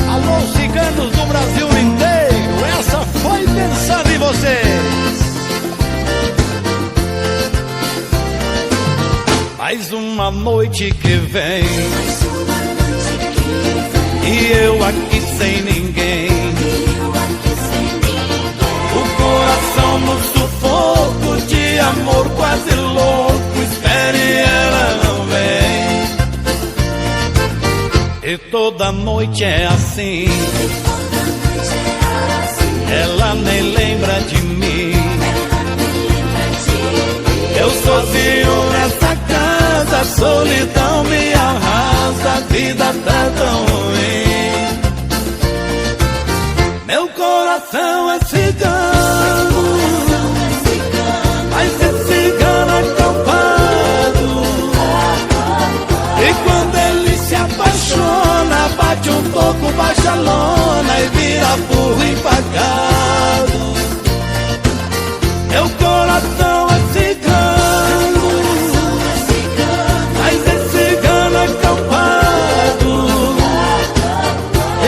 Alô, ciganos do Brasil inteiro, essa foi pensando em vocês. Mais uma noite que vem, e eu aqui sem ninguém. O coração no sufoco de amor quase louco, espere e ela não vem. E toda noite é assim, ela nem lembra de mim. Eu sozinho nessa casa, a solidão me arrasta, a vida tá tão ruim. Meu coração é cigano, mas é cigano acampado. E quando ele se apaixona, bate um pouco, baixa a lona e vira burro empacado. Meu coração é cigano, mas é cigano acampado.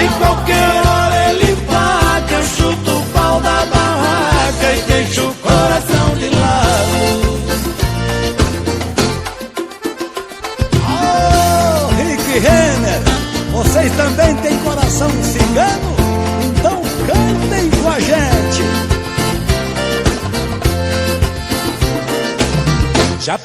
Em qualquer hora ele paga, eu chuto o pau da barraca e deixo o coração de lado. Oh, Rick Renner, vocês também têm coração cigano? Então cantem com a gente. Já